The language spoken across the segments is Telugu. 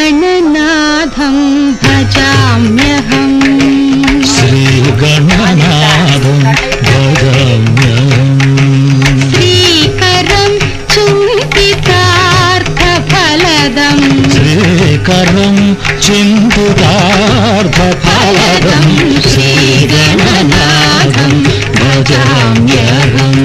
श्रीगणनाथं भजाम्यहम् श्रीगणनाथं भजाम्यहम् श्रीकरं चिन्तितार्थफलदम् श्रीकरं चिन्तितार्थफलदम् श्रीगणनाथं भजाम्यहम्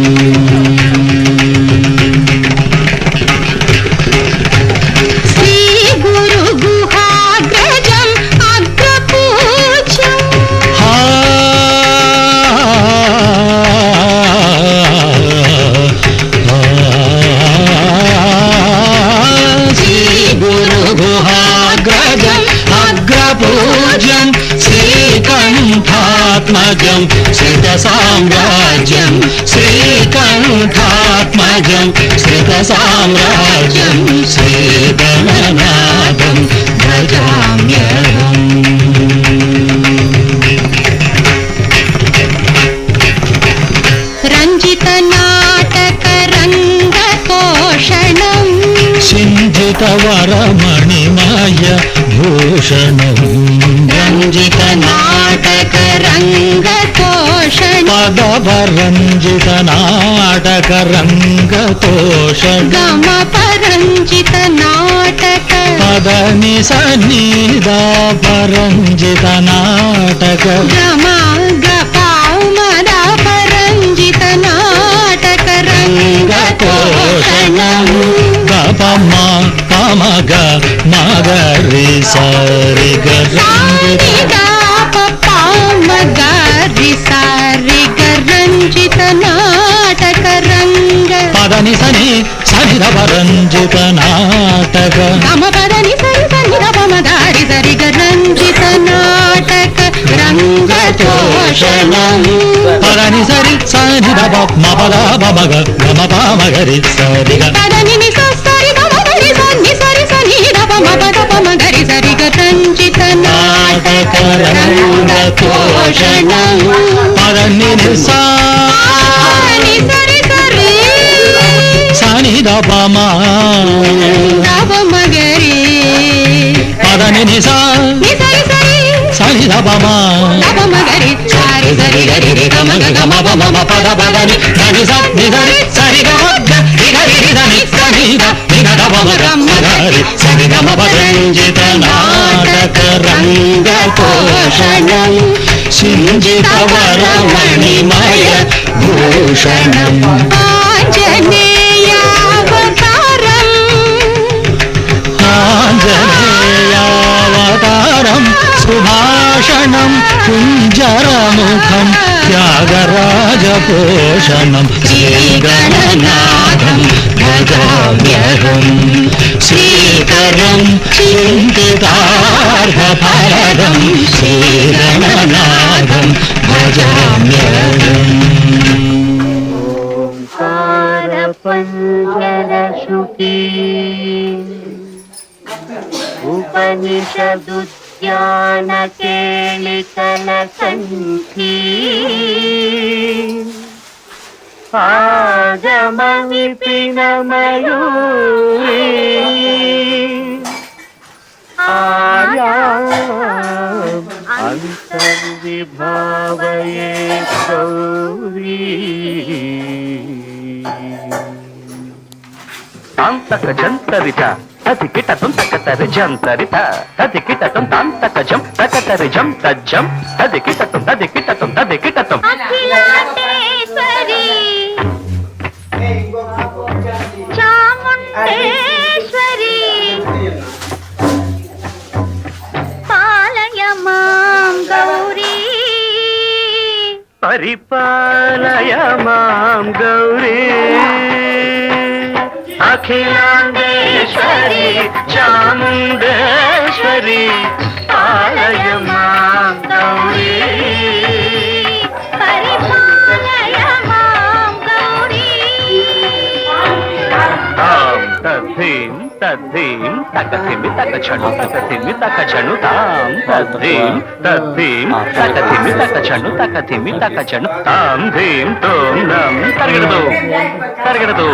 पूज्यं श्रीकण्ठात्मजं श्रितसाम्राज्यं श्रीकण्ठात्मजं श्रितसाम्राज्यं श्रीगणनाथं भजाम्यहम् रञ्जितनाटकरङ्गतोषणं सिञ्जितवरमणिमय भूषणं रञ्जितनाटकरङ्गतोषणं पदवरञ्जितनाटकरङ्गतोषणं गमपरञ्जितनाटक पदनि सन्निधा परञ्जितनाटक गमा गपामदा परञ्जितनाटकरङ्गतोषणं गपमा पमग मगरि सरि रञ्जितनाटकरङ्ग पदनि सनि सनिधप रञ्जितनाटक गम पदनि सनि सनिधप मदारि सरि रञ्जितनाटक रङ्गतोषणं पदनि सरि सनिधप मपद पमग गम पमगरि सरि पदनि नि सरि गमगरि सनि सरि सनिधप मपद पमगरि सरि रञ्जितनाटकरङ्गतोषणं पदनि नि सरि सरि सनिधप मगरि पदनि नि सनिधप मगरि सारि सरि गरि रि गम गम पम पद पदनि सनि सनि सरि सरि गम गरि रि सनि सनि ध पम गरि सनि गम रञ्जितनाटकरङ्गतोषणं सिञ्जितवरमणिमय भूषणम् आञ्जनेयावतारं सुभाषणं कुञ्जरमुखं त्यागराजपोषणं श्रीगणनाथं भजाम्यहम् श्रीकरं चिन्तितार्थफलदं श्रीगणनाथं भजाम्यहम् ओंकारपञ्जरशुकी उपनिषदुद्यानकेलिकलकण्ठी आगमविपिनमयूरी आयाम् अन्तर्विभावये गौरी तांतक जंतरित तति किटतुं तकतरि जंतरित तति किटतुं तांतक जं तकतरि जं तज्जं तति किटतुं अखिलांडेश्वरी चामुंडेश्वरी पालय मां गौरी परिपालय मां गौरी अखिलांडेश्वरी चामुंडेश्वरी पालय मां गौरी परिपालय मां गौरी తద్ధీం తకధిమి తకచను తకధిమి తకచను తాం తద్ధీం తద్ధీం తకధిమి తకచను తకధిమి తకచను తాం ధీం తోం నం తరగడదు తరగడదు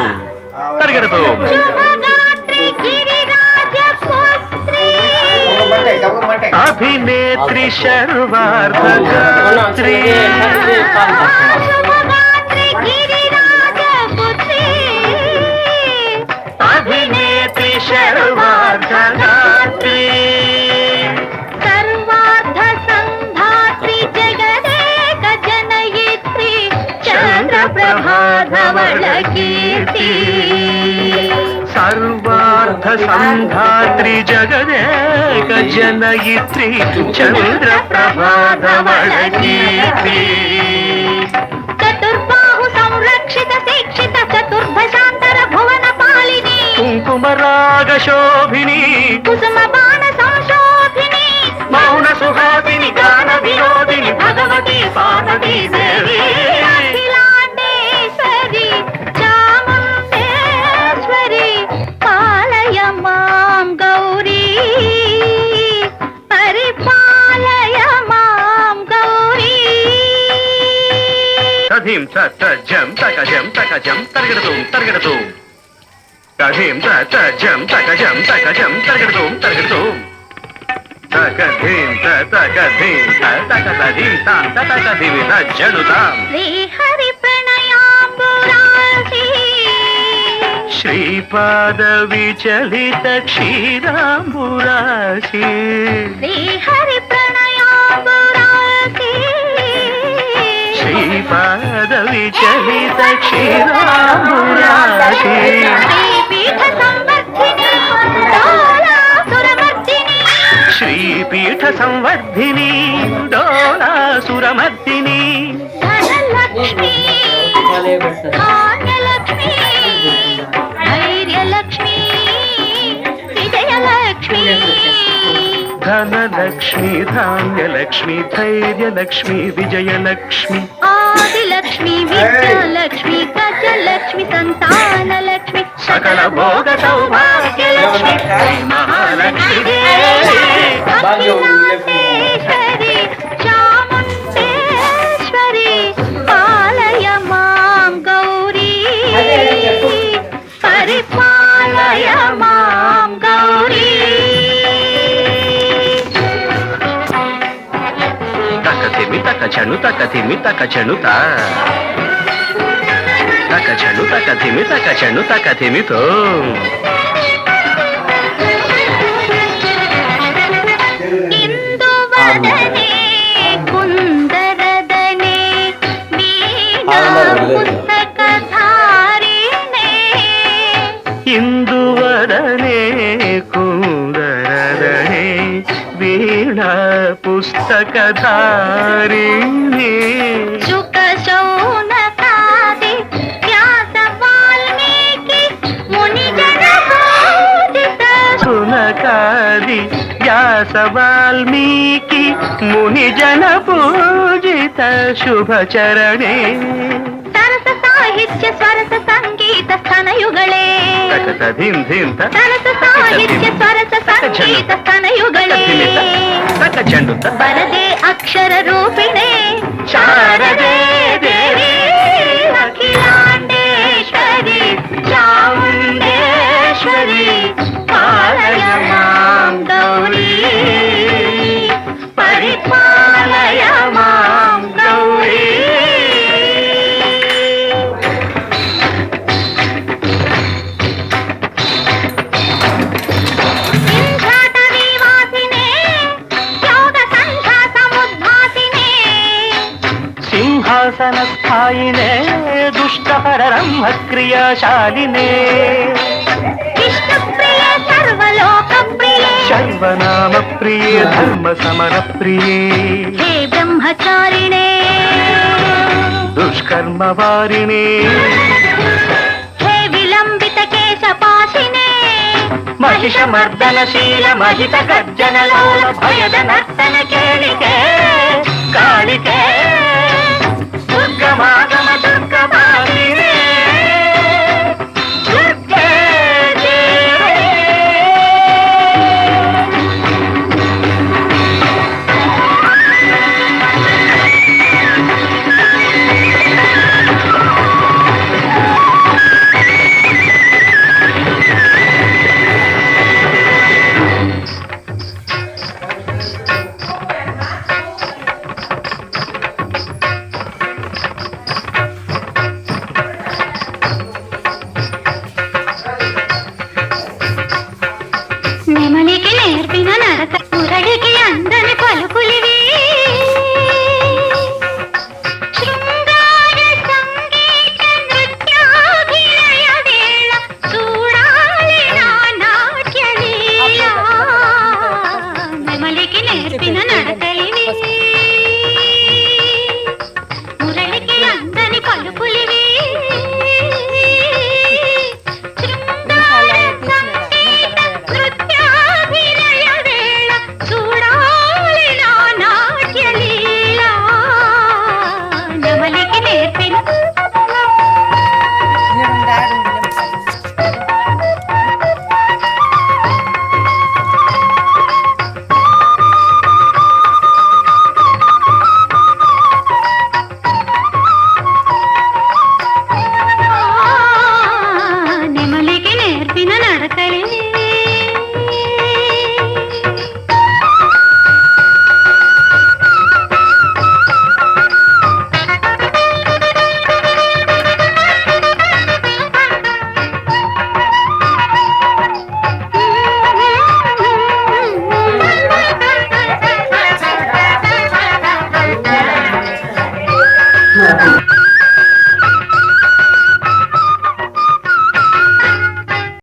తరగడదు శుభగాత్రి గిరిరాజ పుత్రి అభినేత్రి శర్వార్ధగాత్రి శుభగాత్రి గిరిరాజ పుత్రి అభినేత్రి శర్వార్ధగాత్రి సర్వార్ధ సంధాత్రి జగదేక జనయిత్రి చంద్రప్రభాధవళ కీర్తి సర్వార్థ సంధాత్రి జగదేక జనయిత్రి చంద్రప్రభాధవళ కీర్తి చతుర్బాహు సంరక్షిత శిక్షిత చతుర్భశాంతర భువన పాలిని కుంకుమరాగ శోభిని కుసుమ బాణ సంశోభిని మౌన సుహాసిని గాన వినోదిని భగవతి పార్వతీ దేవి అఖిలాండేశ్వరి చాముండేశ్వరి పాలయ మాం గౌరీ పరిపాలయ మాం గౌరీ తధీం తజం తకజం తకజం తరగడదు తరగడదు తధీం తజం తకజం తకజం తరగడదు తరగడదు తకధీం తకధీం తకధీం తాం తకధీం తజనుతాం శ్రీహరి ప్రణయాంబురాసి శ్రీపాద విచలిత క్షీరాంబురాశి శ్రీహరి ప్రణయాంబురాసి శ్రీపాద విచలిత క్షీరాంబురాశి శ్రీపీఠ సంవర్ధిని డోలాసురమర్దిని శ్రీపీఠ సంవర్ధిని డోలాసురమర్దిని ధనలక్ష్మి ధాన్యలక్ష్మి ధైర్యలక్ష్మి విజయలక్ష్మి ధనలక్ష్మి ధాన్యలక్ష్మి ధైర్యలక్ష్మి విజయలక్ష్మి ఆదిలక్ష్మి విద్యాలక్ష్మి గజలక్ష్మి సంతానలక్ష్మి సకల భోగ సౌభాగ్యలక్ష్మి శ్రీ మహాలక్ష్మి దేవి అఖిలాండేశ్వరి చాముండేశ్వరి పాలయ మాం గౌరీ పరిపాలయ మాం గౌరీ తకతిమి తకచను తకతిమి తకచను తకచను తకతిమి తకచను తకతిమితో ఇందువదనే కుందరదనే వీణా పుస్తకధారిణే ఇందువదనే కుందరదనే వీణా పుస్తకధారిణి శుక శౌనకాది వ్యాస వాల్మీకి మునిజన పూజిత సునకాది వ్యాస వాల్మీకి మునిజన పూజిత శుభచరణే సరస సాహిత్య స్వరస సంగీత స్థనయుಗಳೇ తకతధిం ధిం సరస సాహిత్య స్వరస సంగీత స్థనయుಗಳೇ తకచండు వరదే అక్షర రూపిణే శారదే దేవి అఖిలాండేశ్వరి చాముండేశ్వరి పాలయ మాం గౌరీ పరిపాలయ మాం గౌరీ వింధ్యాట నివాసినే యోగ సంధ్యా సముద్భాసినే సింహాసన స్థాయినే దుష్టహర బ్రహ్మ క్రియాశాలినే విష్ణుప్రియ సర్వలోక ప్రియే శర్వనామ ప్రియే ధర్మ సమర ప్రియే హే బ్రహ్మచారిణే దుష్కర్మ వారిణే హే విలంబిత కేశపాశినే మహిషమర్దనశీల మహిత గర్జన లోల భయద నర్తన కేళికే కాళికే దుర్గమాగమ దుర్గమాలినే దుర్గే దేవే పలుకులివి శృంగార సంగీత నృత్యాభినయ వేళ చూడాలి నా నాట్యలీలా నమలికి నేర్పిన